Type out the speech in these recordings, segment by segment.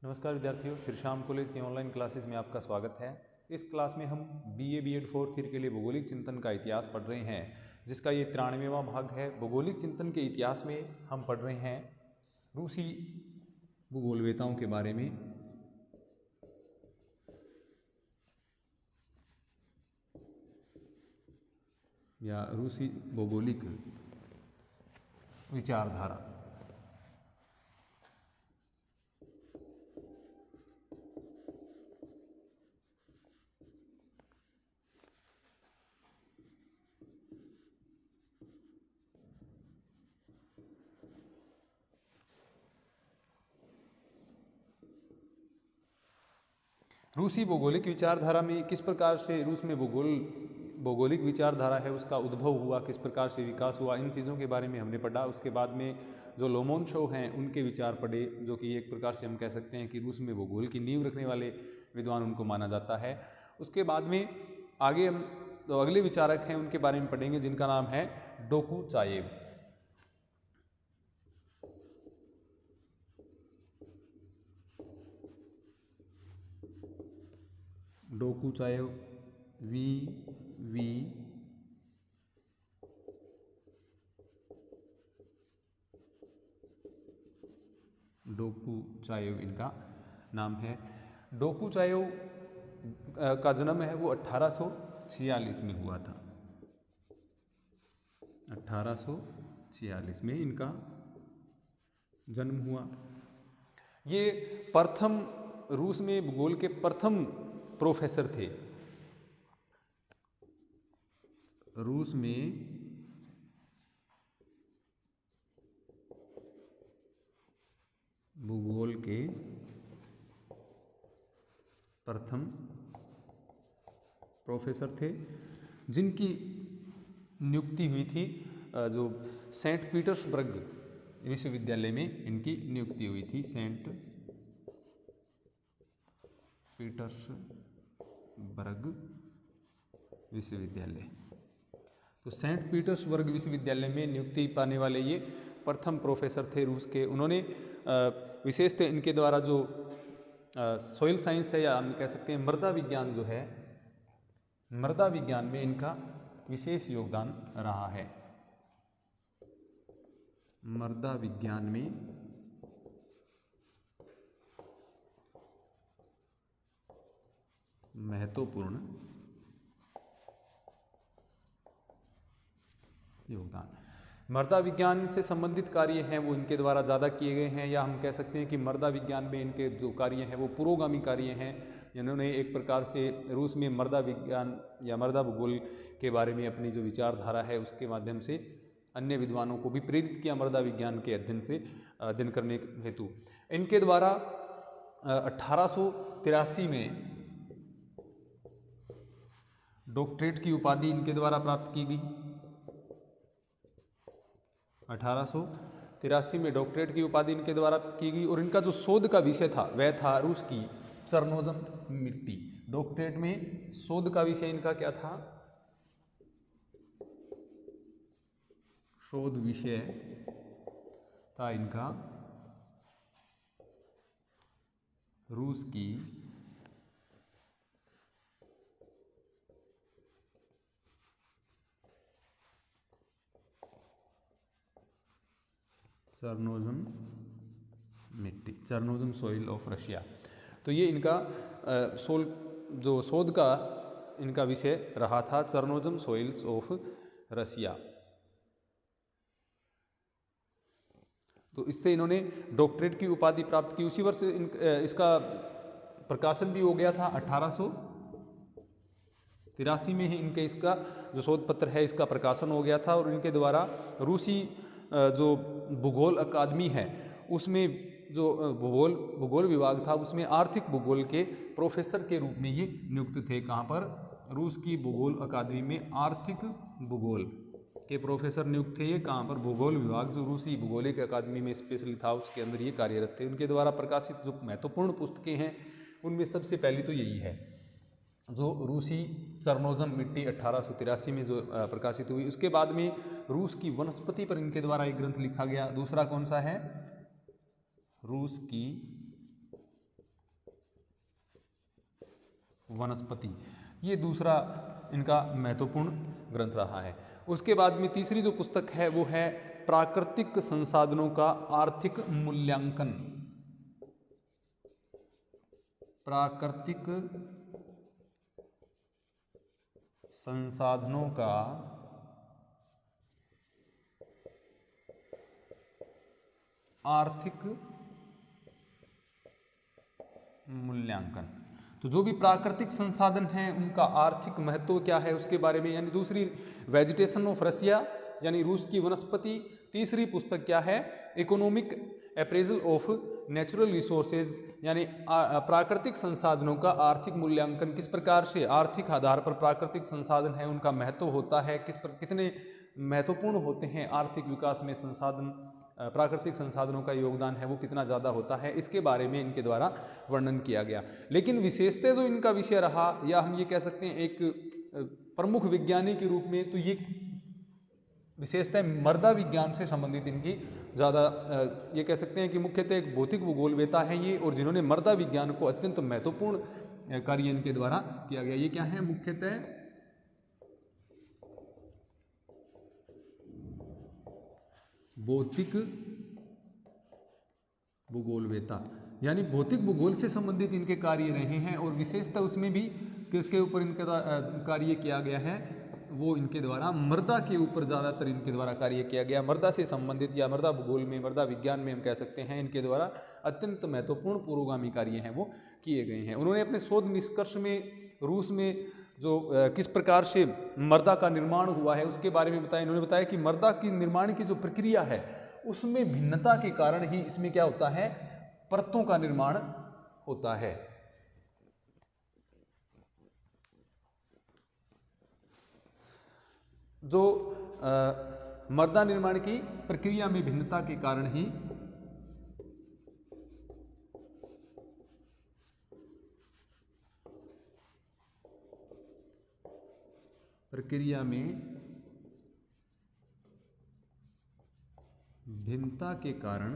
नमस्कार विद्यार्थियों, श्री श्याम कॉलेज की ऑनलाइन क्लासेस में आपका स्वागत है। इस क्लास में हम बीए बीएड फोर्थ ईयर के लिए भौगोलिक चिंतन का इतिहास पढ़ रहे हैं, जिसका ये 93वां भाग है। भौगोलिक चिंतन के इतिहास में हम पढ़ रहे हैं रूसी भूगोलवेताओं के बारे में। या रूसी भौगोलिक विचारधारा। रूसी भौगोलिक विचारधारा में किस प्रकार से रूस में भौगोलिक विचारधारा है उसका उद्भव हुआ, किस प्रकार से विकास हुआ, इन चीज़ों के बारे में हमने पढ़ा। उसके बाद में जो लोमोनशोव हैं उनके विचार पढ़े, जो कि एक प्रकार से हम कह सकते हैं कि रूस में भूगोल की नींव रखने वाले विद्वान उनको माना जाता है। उसके बाद में आगे हम जो अगले विचारक हैं उनके बारे में पढ़ेंगे, जिनका नाम है डोकुचायेव। डोकुचायेव वी डोकुचायेव इनका नाम है। डोकुचायेव का जन्म है वो 1846 में हुआ था। 1846 में इनका जन्म हुआ। ये प्रथम रूस में भूगोल के प्रथम प्रोफेसर थे। रूस में भूगोल के प्रथम प्रोफेसर थे, जिनकी नियुक्ति हुई थी जो सेंट पीटर्सबर्ग विश्वविद्यालय में इनकी नियुक्ति हुई थी। सेंट पीटर्सबर्ग विश्वविद्यालय। तो सेंट पीटर्सबर्ग विश्वविद्यालय में नियुक्ति पाने वाले ये प्रथम प्रोफेसर थे रूस के। उन्होंने विशेषतः इनके द्वारा जो सॉइल साइंस है, या हम कह सकते हैं मृदा विज्ञान जो है, मृदा विज्ञान में इनका विशेष योगदान रहा है। मृदा विज्ञान में महत्वपूर्ण योगदान। मृदा विज्ञान से संबंधित कार्य हैं वो इनके द्वारा ज़्यादा किए गए हैं, या हम कह सकते हैं कि मृदा विज्ञान में इनके जो कार्य हैं वो पुरोगामी कार्य हैं। इन्होंने एक प्रकार से रूस में मृदा विज्ञान या मृदा भूगोल के बारे में अपनी जो विचारधारा है उसके माध्यम से अन्य विद्वानों को भी प्रेरित किया मृदा विज्ञान के अध्ययन करने हेतु। इनके द्वारा 1883 में डॉक्टरेट की उपाधि इनके द्वारा प्राप्त की गई। 1883 में डॉक्टरेट की उपाधि इनके द्वारा की गई, और इनका जो शोध का विषय था वह था रूस की चरनोजम मिट्टी। डॉक्टरेट में शोध का विषय इनका क्या था? शोध विषय था इनका रूस की चरनोजम मिट्टी, चरनोजम सॉइल ऑफ रशिया। तो ये इनका जो शोध का इनका विषय रहा था, चरनोजम सॉइल्स ऑफ रशिया। तो इससे इन्होंने डॉक्टरेट की उपाधि प्राप्त की। उसी वर्ष इसका प्रकाशन भी हो गया था। 1883 में ही इनके इसका जो शोध पत्र है इसका प्रकाशन हो गया था, और इनके द्वारा रूसी जो भूगोल अकादमी है उसमें जो भूगोल विभाग था उसमें आर्थिक भूगोल के प्रोफेसर के रूप में ये नियुक्त थे। कहाँ पर? रूस की भूगोल अकादमी में आर्थिक भूगोल के प्रोफेसर नियुक्त थे। ये कहाँ पर? भूगोल विभाग जो रूसी भूगोलिक अकादमी में स्पेशली था उसके अंदर ये कार्यरत थे। उनके द्वारा प्रकाशित जो महत्वपूर्ण पुस्तकें हैं उनमें सबसे पहली तो यही है, जो रूसी चरनोजम मिट्टी 1883 में जो प्रकाशित हुई। उसके बाद में रूस की वनस्पति पर इनके द्वारा एक ग्रंथ लिखा गया। दूसरा कौन सा है? रूस की वनस्पति। ये दूसरा इनका महत्वपूर्ण ग्रंथ रहा है। उसके बाद में तीसरी जो पुस्तक है वो है प्राकृतिक संसाधनों का आर्थिक मूल्यांकन। प्राकृतिक संसाधनों का आर्थिक मूल्यांकन। तो जो भी प्राकृतिक संसाधन हैं उनका आर्थिक महत्व क्या है उसके बारे में, यानी दूसरी वेजिटेशन ऑफ रसिया यानी रूस की वनस्पति। तीसरी पुस्तक क्या है, economic appraisal of natural resources यानी प्राकृतिक संसाधनों का आर्थिक मूल्यांकन। किस प्रकार से आर्थिक आधार पर प्राकृतिक संसाधन है उनका महत्व होता है, कितने महत्वपूर्ण होते हैं आर्थिक विकास में संसाधन, प्राकृतिक संसाधनों का योगदान है वो कितना ज़्यादा होता है, इसके बारे में इनके द्वारा वर्णन किया गया। लेकिन विशेषतः जो इनका विषय रहा, या हम ये कह सकते हैं एक प्रमुख विज्ञानी के रूप में, तो ये विशेषतः मृदा विज्ञान से संबंधित इनकी ज़्यादा ये कह सकते हैं कि मुख्यतः एक भौतिक भूगोलवेता है ये, और जिन्होंने मृदा विज्ञान को अत्यंत महत्वपूर्ण कार्य इनके द्वारा किया गया। ये क्या है, मुख्यतः भौतिक भूगोलवेता यानी भौतिक भूगोल से संबंधित इनके कार्य रहे हैं, और विशेषतः उसमें भी किसके ऊपर इनके कार्य किया गया है, वो इनके द्वारा मृदा के ऊपर ज़्यादातर इनके द्वारा कार्य किया गया। मृदा से संबंधित या मृदा भूगोल में, मृदा विज्ञान में हम कह सकते हैं इनके द्वारा अत्यंत महत्वपूर्ण पुरोगामी कार्य हैं वो किए गए हैं। उन्होंने अपने शोध निष्कर्ष में रूस में जो किस प्रकार से मृदा का निर्माण हुआ है उसके बारे में बताया। इन्होंने बताया कि मृदा की निर्माण की जो प्रक्रिया है उसमें भिन्नता के कारण ही इसमें क्या होता है, परतों का निर्माण होता है। जो मृदा निर्माण की प्रक्रिया में भिन्नता के कारण ही प्रक्रिया में भिन्नता के कारण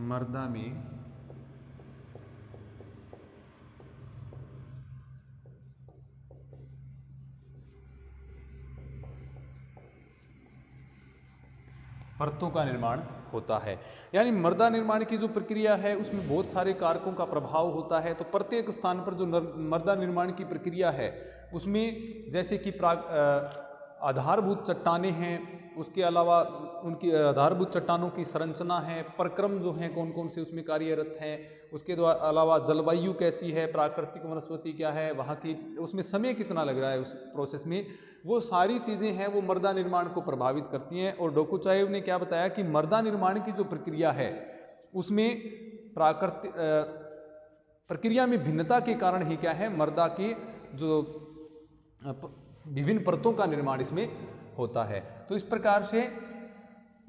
मृदा में परतों का निर्माण होता है। यानी मृदा निर्माण की जो प्रक्रिया है उसमें बहुत सारे कारकों का प्रभाव होता है। तो प्रत्येक स्थान पर जो मृदा निर्माण की प्रक्रिया है उसमें जैसे कि आधारभूत चट्टानें हैं, उसके अलावा उनकी आधारभूत चट्टानों की संरचना है, प्रक्रम जो हैं कौन कौन से उसमें कार्यरत हैं, उसके अलावा जलवायु कैसी है, प्राकृतिक वनस्पति क्या है वहाँ की, उसमें समय कितना लग रहा है उस प्रोसेस में, वो सारी चीज़ें हैं वो मृदा निर्माण को प्रभावित करती हैं। और डोकोचाएव ने क्या बताया कि मृदा निर्माण की जो प्रक्रिया है उसमें प्राकृतिक प्रक्रिया में भिन्नता के कारण ही क्या है, मृदा की जो विभिन्न परतों का निर्माण इसमें होता है। तो इस प्रकार से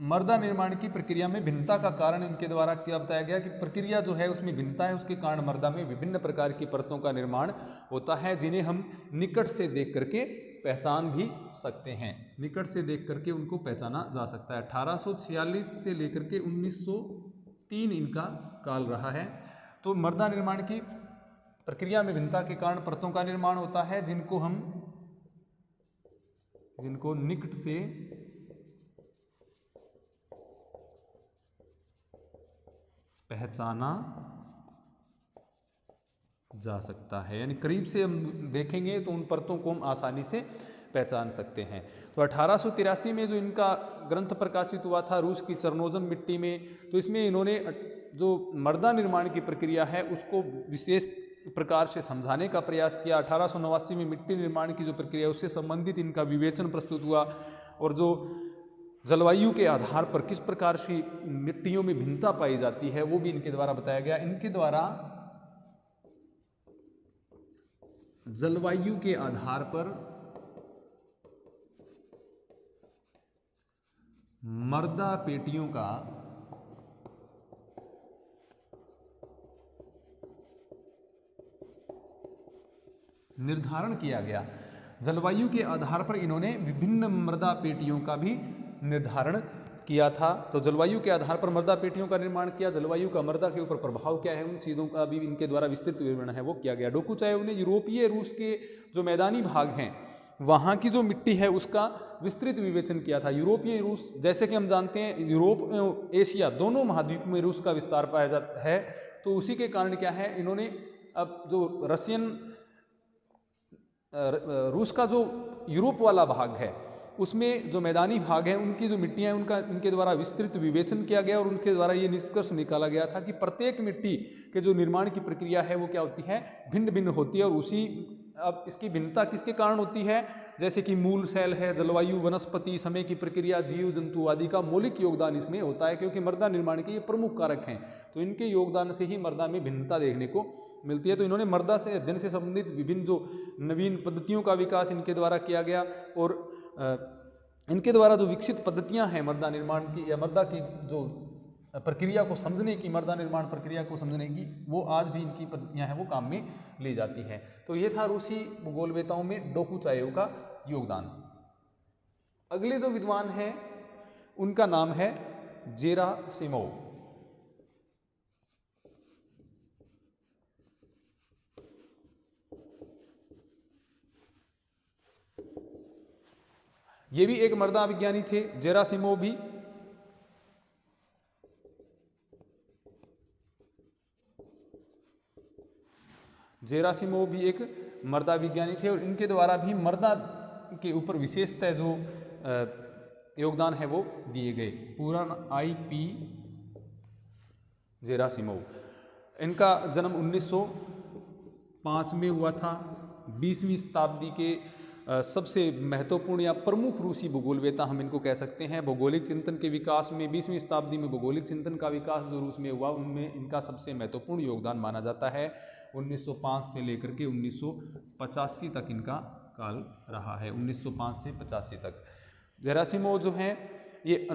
मृदा निर्माण की प्रक्रिया में भिन्नता का कारण इनके द्वारा क्या बताया गया कि प्रक्रिया जो है उसमें भिन्नता है, उसके कारण मृदा में विभिन्न प्रकार की परतों का निर्माण होता है, जिन्हें हम निकट से देख करके पहचान भी सकते हैं। निकट से देख करके उनको पहचाना जा सकता है। 1846 से लेकर के 1903 इनका काल रहा है। तो मृदा निर्माण की प्रक्रिया में भिन्नता के कारण परतों का निर्माण होता है, जिनको निकट से पहचाना जा सकता है, यानी करीब से हम देखेंगे तो उन परतों को हम आसानी से पहचान सकते हैं। तो 1883 में जो इनका ग्रंथ प्रकाशित हुआ था रूस की चरनोजम मिट्टी में, तो इसमें इन्होंने जो मृदा निर्माण की प्रक्रिया है उसको विशेष प्रकार से समझाने का प्रयास किया। 1889 में मिट्टी निर्माण की जो प्रक्रिया है उससे संबंधित इनका विवेचन प्रस्तुत हुआ, और जो जलवायु के आधार पर किस प्रकार से मिट्टियों में भिन्नता पाई जाती है वो भी इनके द्वारा बताया गया। इनके द्वारा जलवायु के आधार पर मृदा पेटियों का निर्धारण किया गया। जलवायु के आधार पर इन्होंने विभिन्न मृदा पेटियों का भी निर्धारण किया था। तो जलवायु के आधार पर मर्दा पेटियों का निर्माण किया। जलवायु का मर्दा के ऊपर प्रभाव क्या है, उन चीज़ों का भी इनके द्वारा विस्तृत विवरण है वो किया गया। डोकुचाएव ने यूरोपीय रूस के जो मैदानी भाग हैं वहाँ की जो मिट्टी है उसका विस्तृत विवेचन किया था। यूरोपीय रूस, जैसे कि हम जानते हैं यूरोप एशिया दोनों महाद्वीप में रूस का विस्तार पाया जाता है, तो उसी के कारण क्या है, इन्होंने अब जो रूस का जो यूरोप वाला भाग है उसमें जो मैदानी भाग है उनकी जो मिट्टियाँ हैं उनका इनके द्वारा विस्तृत विवेचन किया गया और उनके द्वारा ये निष्कर्ष निकाला गया था कि प्रत्येक मिट्टी के जो निर्माण की प्रक्रिया है वो क्या होती है, भिन्न भिन्न होती है। और उसी अब इसकी भिन्नता किसके कारण होती है, जैसे कि मूल सेल है, जलवायु, वनस्पति, समय की प्रक्रिया, जीव जंतु आदि का मौलिक योगदान इसमें होता है, क्योंकि मृदा निर्माण के ये प्रमुख कारक हैं। तो इनके योगदान से ही मृदा में भिन्नता देखने को मिलती है। तो इन्होंने मृदा से अध्ययन से संबंधित विभिन्न जो नवीन पद्धतियों का विकास इनके द्वारा किया गया और इनके द्वारा जो विकसित पद्धतियां हैं मृदा निर्माण की या मृदा की जो प्रक्रिया को समझने की, मृदा निर्माण प्रक्रिया को समझने की, वो आज भी इनकी पद्धतियां हैं वो काम में ली जाती हैं। तो ये था रूसी भूगोलवेताओं में डोकुचाएव का योगदान। अगले जो विद्वान हैं उनका नाम है जेरासिमोव। ये भी एक मृदा विज्ञानी थे, जेरासिमोव भी। जेरासिमोव भी एक मृदा विज्ञानी थे और इनके द्वारा भी मृदा के ऊपर विशेषतः जो योगदान है वो दिए गए। पूरा IP जेरासिमोव। इनका जन्म 1905 में हुआ था। 20वीं शताब्दी के सबसे महत्वपूर्ण या प्रमुख रूसी भूगोलवेता हम इनको कह सकते हैं। भौगोलिक चिंतन के विकास में 20वीं शताब्दी में भौगोलिक चिंतन का विकास जो रूस में हुआ उनमें इनका सबसे महत्वपूर्ण योगदान माना जाता है। 1905 से लेकर के 1985 तक इनका काल रहा है, 1905 से 85 तक। जेरासिमोव जो हैं ये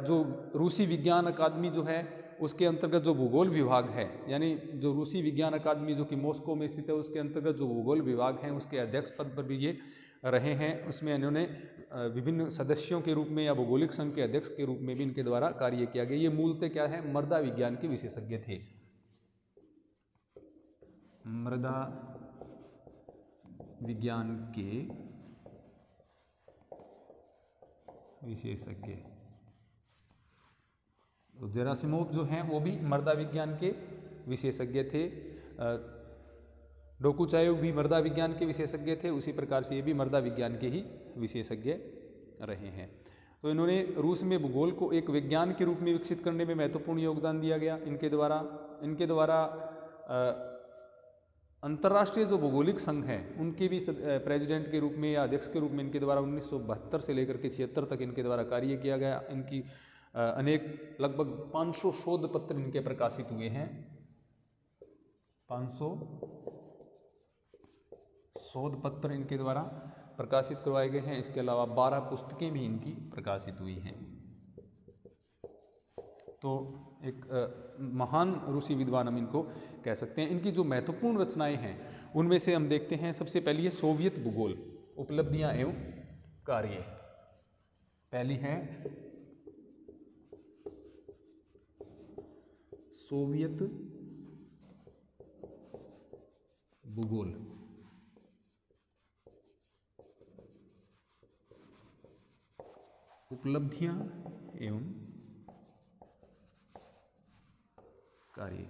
जो रूसी विज्ञान अकादमी जो है उसके अंतर्गत जो भूगोल विभाग है, यानी जो रूसी विज्ञान अकादमी जो कि मॉस्को में स्थित है उसके अंतर्गत जो भूगोल विभाग हैं उसके अध्यक्ष पद पर भी ये रहे हैं। उसमें इन्होंने विभिन्न सदस्यों के रूप में या भौगोलिक संघ के अध्यक्ष के रूप में भी इनके द्वारा कार्य किया गया। ये मूलतः क्या है, मृदा विज्ञान के विशेषज्ञ थे। मृदा विज्ञान के विशेषज्ञ। तो जेरासिमोव जो हैं वो भी मृदा विज्ञान के विशेषज्ञ थे। डोकुचाएव भी मृदा विज्ञान के विशेषज्ञ थे, उसी प्रकार से ये भी मृदा विज्ञान के ही विशेषज्ञ रहे हैं। तो इन्होंने रूस में भूगोल को एक विज्ञान के रूप में विकसित करने में महत्वपूर्ण योगदान दिया गया इनके द्वारा। अंतर्राष्ट्रीय जो भौगोलिक संघ है उनके भी प्रेसिडेंट के रूप में या अध्यक्ष के रूप में इनके द्वारा 1972 से लेकर के 76 तक इनके द्वारा कार्य किया गया। इनकी अनेक लगभग 500 शोध पत्र इनके प्रकाशित हुए हैं। 500 शोध पत्र इनके द्वारा प्रकाशित करवाए गए हैं। इसके अलावा 12 पुस्तकें भी इनकी प्रकाशित हुई हैं। तो एक महान रूसी विद्वान हम इनको कह सकते हैं। इनकी जो महत्वपूर्ण रचनाएं हैं उनमें से हम देखते हैं, सबसे पहली है सोवियत भूगोल, उपलब्धियां एवं कार्य। पहली है सोवियत भूगोल। उपलब्धियां एवं कार्य।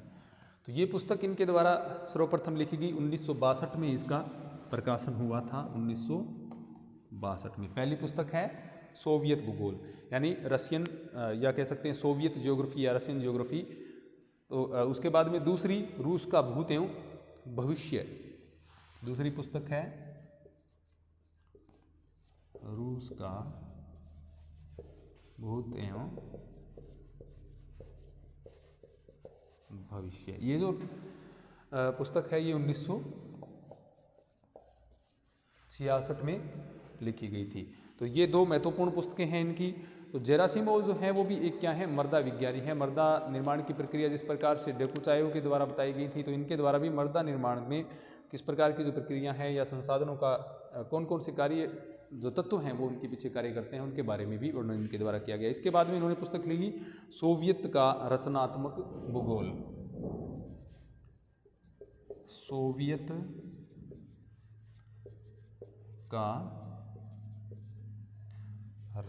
तो ये पुस्तक इनके द्वारा सर्वप्रथम लिखी गई 1962 में, इसका प्रकाशन हुआ था 1962 में। पहली पुस्तक है सोवियत भूगोल, यानी रशियन या कह सकते हैं सोवियत ज्योग्राफी या रशियन ज्योग्राफी। तो उसके बाद में दूसरी रूस का भूत एवं भविष्य, दूसरी पुस्तक है रूस का भूत एवं भविष्य। ये जो पुस्तक है ये 1966 में लिखी गई थी। तो ये दो महत्वपूर्ण पुस्तकें हैं इनकी। तो जेरासिमोव जो है वो भी एक क्या है, मृदा विज्ञानी है। मृदा निर्माण की प्रक्रिया जिस प्रकार से डोकुचाएव के द्वारा बताई गई थी, तो इनके द्वारा भी मृदा निर्माण में किस प्रकार की जो प्रक्रिया है या संसाधनों का कौन कौन से कार्य जो तत्व हैं वो उनके पीछे कार्य करते हैं, उनके बारे में भी वर्णन इनके द्वारा किया गया। इसके बाद में इन्होंने पुस्तक लिखी सोवियत का रचनात्मक भूगोल। सोवियत का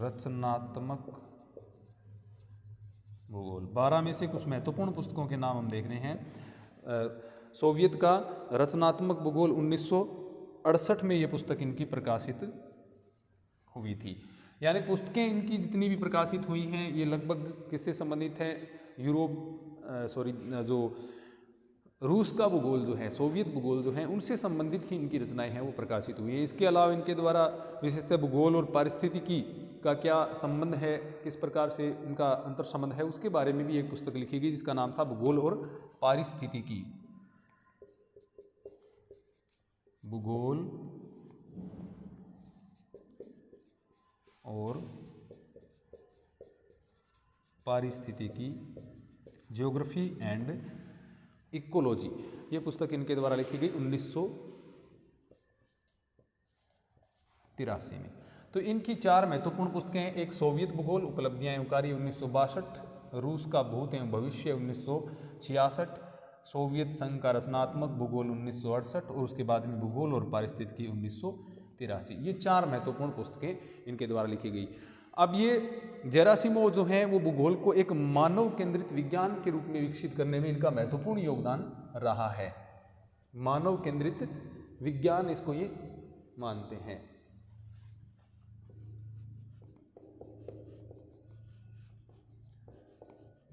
रचनात्मक भूगोल। 12 में से कुछ महत्वपूर्ण पुस्तकों के नाम हम देख रहे हैं। सोवियत का रचनात्मक भूगोल 1968 में ये पुस्तक इनकी प्रकाशित हुई थी। यानी पुस्तकें इनकी जितनी भी प्रकाशित हुई हैं ये लगभग किससे संबंधित है, जो रूस का भूगोल जो है, सोवियत भूगोल जो है, उनसे संबंधित ही इनकी रचनाएं हैं वो प्रकाशित हुई है। इसके अलावा इनके द्वारा विशेषतः भूगोल और पारिस्थितिकी का क्या संबंध है, किस प्रकार से इनका अंतर संबंध है, उसके बारे में भी एक पुस्तक लिखी गई जिसका नाम था भूगोल और पारिस्थितिकी। भूगोल और पारिस्थितिकी, ज्योग्राफी एंड इकोलॉजी, ये पुस्तक इनके द्वारा लिखी गई 1983 में। तो इनकी 4 महत्वपूर्ण पुस्तकें हैं। एक सोवियत भूगोल उपलब्धियां एवं कार्य 1962, रूस का भूत एवं भविष्य 1966, सोवियत संघ का रचनात्मक भूगोल 1968 और उसके बाद में भूगोल और पारिस्थितिकी 1983। ये 4 महत्वपूर्ण पुस्तकें इनके द्वारा लिखी गई। अब ये जेरासिमोव जो हैं वो भूगोल को एक मानव केंद्रित विज्ञान के रूप में विकसित करने में इनका महत्वपूर्ण योगदान रहा है। मानव केंद्रित विज्ञान इसको ये मानते हैं।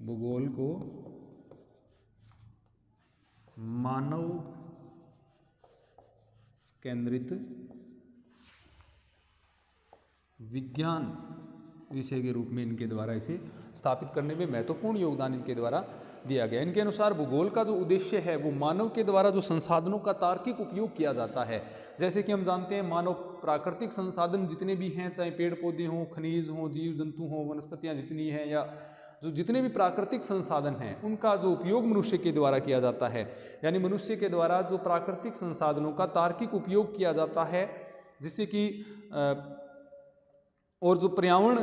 भूगोल को मानव केंद्रित विज्ञान विषय के रूप में इनके द्वारा इसे स्थापित करने में महत्वपूर्ण योगदान इनके द्वारा दिया गया। इनके अनुसार भूगोल का जो उद्देश्य है वो मानव के द्वारा जो संसाधनों का तार्किक उपयोग किया जाता है, जैसे कि हम जानते हैं मानव प्राकृतिक संसाधन जितने भी हैं, चाहे पेड़ पौधे हों, खनिज हों, जीव जंतु हों, वनस्पतियां जितनी हैं, या जो जितने भी प्राकृतिक संसाधन हैं उनका जो उपयोग मनुष्य के द्वारा किया जाता है, यानी मनुष्य के द्वारा जो प्राकृतिक संसाधनों का तार्किक उपयोग किया जाता है, जिससे कि और जो पर्यावरण,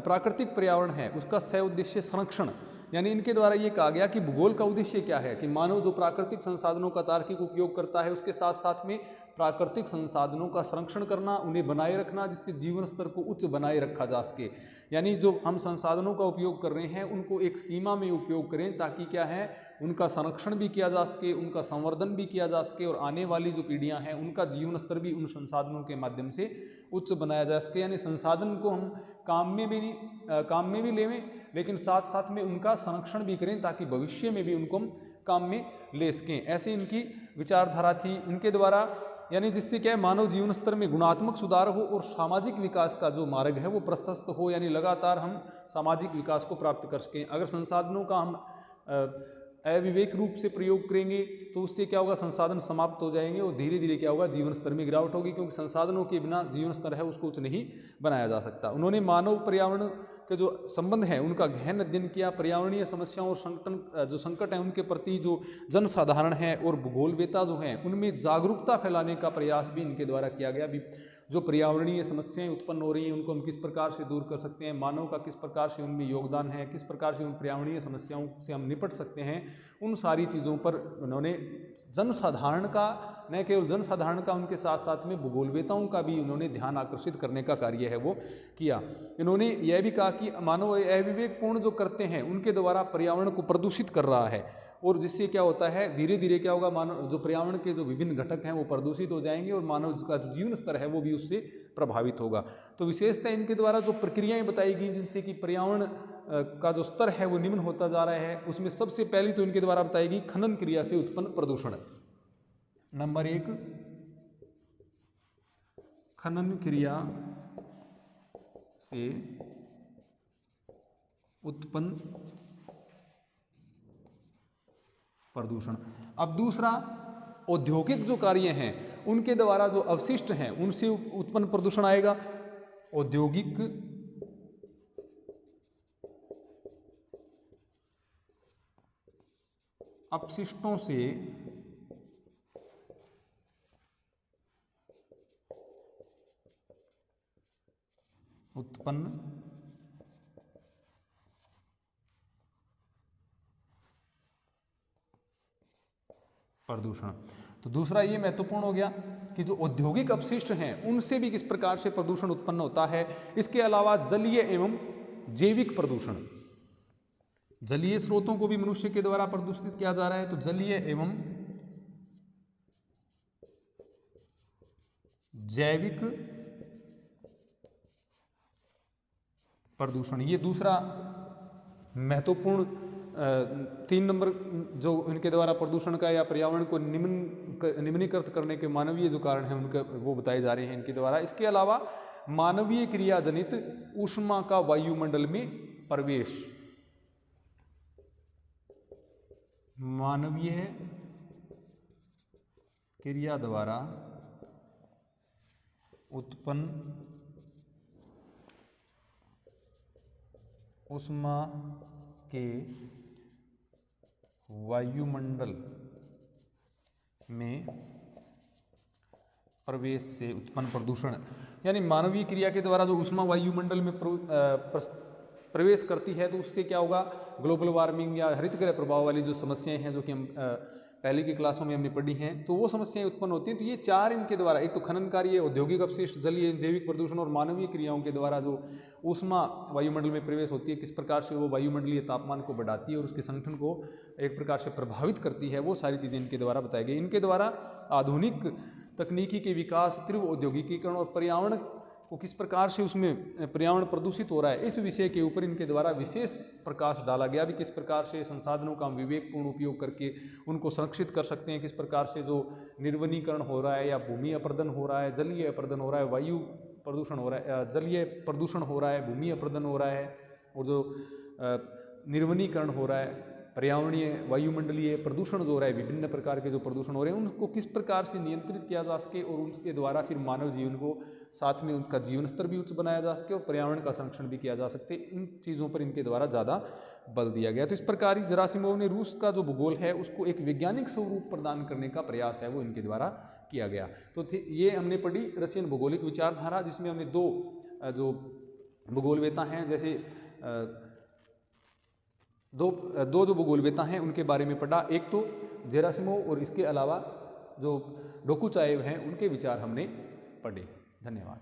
प्राकृतिक पर्यावरण है उसका सह उद्देश्य संरक्षण, यानी इनके द्वारा ये कहा गया कि भूगोल का उद्देश्य क्या है कि मानव जो प्राकृतिक संसाधनों का तार्किक उपयोग करता है उसके साथ साथ में प्राकृतिक संसाधनों का संरक्षण करना, उन्हें बनाए रखना, जिससे जीवन स्तर को उच्च बनाए रखा जा सके। यानी जो हम संसाधनों का उपयोग कर रहे हैं उनको एक सीमा में उपयोग करें ताकि क्या है उनका संरक्षण भी किया जा सके, उनका संवर्धन भी किया जा सके और आने वाली जो पीढ़ियां हैं उनका जीवन स्तर भी उन संसाधनों के माध्यम से उच्च बनाया जा सके। यानी संसाधन को हम काम में भी लेवें, लेकिन साथ साथ में उनका संरक्षण भी करें ताकि भविष्य में भी उनको हम काम में ले सकें। ऐसे इनकी विचारधारा थी इनके द्वारा, यानी जिससे क्या है मानव जीवन स्तर में गुणात्मक सुधार हो और सामाजिक विकास का जो मार्ग है वो प्रशस्त हो, यानी लगातार हम सामाजिक विकास को प्राप्त कर सकें। अगर संसाधनों का हम अविवेक रूप से प्रयोग करेंगे तो उससे क्या होगा, संसाधन समाप्त हो जाएंगे और धीरे धीरे क्या होगा, जीवन स्तर में गिरावट होगी, क्योंकि संसाधनों के बिना जीवन स्तर है उसको उच्च नहीं बनाया जा सकता। उन्होंने मानव पर्यावरण के जो संबंध है उनका गहन अध्ययन किया, पर्यावरणीय समस्याओं और जो संकट है उनके प्रति जो जनसाधारण है और भूगोलवेता जो हैं उनमें जागरूकता फैलाने का प्रयास भी इनके द्वारा किया गया। जो पर्यावरणीय समस्याएं उत्पन्न हो रही हैं उनको हम किस प्रकार से दूर कर सकते हैं, मानव का किस प्रकार से उनमें योगदान है, किस प्रकार से उन पर्यावरणीय समस्याओं से हम निपट सकते हैं, उन सारी चीज़ों पर उन्होंने जनसाधारण का, न केवल जनसाधारण का, उनके साथ साथ में भूगोलवेताओं का भी उन्होंने ध्यान आकर्षित करने का कार्य है वो किया। इन्होंने यह भी कहा कि मानव अविवेकपूर्ण जो करते हैं उनके द्वारा पर्यावरण को प्रदूषित कर रहा है और जिससे क्या होता है धीरे धीरे क्या होगा, मानव जो पर्यावरण के जो विभिन्न घटक हैं वो प्रदूषित हो जाएंगे और मानव का जो जीवन स्तर है वो भी उससे प्रभावित होगा। तो विशेषतः इनके द्वारा जो प्रक्रियाएं बताई गई जिनसे कि पर्यावरण का जो स्तर है वो निम्न होता जा रहा है, उसमें सबसे पहली तो इनके द्वारा बताई गई खनन क्रिया से उत्पन्न प्रदूषण। नंबर 1, खनन क्रिया से उत्पन्न प्रदूषण। अब दूसरा, औद्योगिक जो कार्य हैं उनके द्वारा जो अवशिष्ट हैं उनसे उत्पन्न प्रदूषण आएगा। औद्योगिक अपशिष्टों से उत्पन्न प्रदूषण। तो दूसरा ये महत्वपूर्ण हो गया कि जो औद्योगिक अपशिष्ट हैं उनसे भी किस प्रकार से प्रदूषण उत्पन्न होता है। इसके अलावा जलीय एवं जैविक प्रदूषण, जलीय स्रोतों को भी मनुष्य के द्वारा प्रदूषित किया जा रहा है, तो जलीय एवं जैविक प्रदूषण, ये दूसरा महत्वपूर्ण 3 नंबर जो इनके द्वारा प्रदूषण का या पर्यावरण को निम्नीकृत करने के मानवीय जो कारण हैं उनके वो बताए जा रहे हैं इनके द्वारा। इसके अलावा मानवीय क्रिया जनित ऊष्मा का वायुमंडल में प्रवेश, मानवीय क्रिया द्वारा उत्पन्न ऊष्मा के वायुमंडल में प्रवेश से उत्पन्न प्रदूषण, यानी मानवीय क्रिया के द्वारा जो ऊष्मा वायुमंडल में प्रवेश करती है तो उससे क्या होगा, ग्लोबल वार्मिंग या हरितगृह प्रभाव वाली जो समस्याएं हैं जो कि हम पहले की क्लासों में हमने पढ़ी हैं, तो वो समस्याएं उत्पन्न होती हैं। तो ये 4 इनके द्वारा, एक तो खनन कार्य, औद्योगिक अपशिष्ट, जलीय जैविक प्रदूषण और मानवीय क्रियाओं के द्वारा जो ऊष्मा वायुमंडल में प्रवेश होती है, किस प्रकार से वो वायुमंडलीय तापमान को बढ़ाती है और उसके संगठन को एक प्रकार से प्रभावित करती है, वो सारी चीज़ें इनके द्वारा बताई गई। इनके द्वारा आधुनिक तकनीकी के विकास, तीव्र औद्योगिकीकरण और पर्यावरण को किस प्रकार से उसमें पर्यावरण प्रदूषित हो रहा है, इस विषय के ऊपर इनके द्वारा विशेष प्रकाश डाला गया। भी किस प्रकार से संसाधनों का विवेकपूर्ण उपयोग करके उनको संरक्षित कर सकते हैं, किस प्रकार से जो निर्वनीकरण हो रहा है या भूमि अपरदन हो रहा है, जलीय अपरदन हो रहा है, वायु प्रदूषण हो रहा है, जलीय प्रदूषण हो रहा है, भूमि अपरदन हो रहा है, और जो निर्वनीकरण हो रहा है, पर्यावरणीय वायुमंडलीय प्रदूषण जो हो रहा है, विभिन्न प्रकार के जो प्रदूषण हो रहे हैं उनको किस प्रकार से नियंत्रित किया जा सके और उनके द्वारा फिर मानव जीवन को, साथ में उनका जीवन स्तर भी उच्च बनाया जा सके और पर्यावरण का संरक्षण भी किया जा सकते, इन चीज़ों पर इनके द्वारा ज़्यादा बल दिया गया। तो इस प्रकार जेरासिमोव ने रूस का जो भूगोल है उसको एक वैज्ञानिक स्वरूप प्रदान करने का प्रयास है वो इनके द्वारा किया गया। तो ये हमने पढ़ी रशियन भौगोलिक विचारधारा, जिसमें हमने 2 जो भूगोलवेता हैं, जैसे दो जो भूगोलवेता हैं उनके बारे में पढ़ा, एक तो जेरासिमोव और इसके अलावा जो डोकुचाएव हैं उनके विचार हमने पढ़े। धन्यवाद।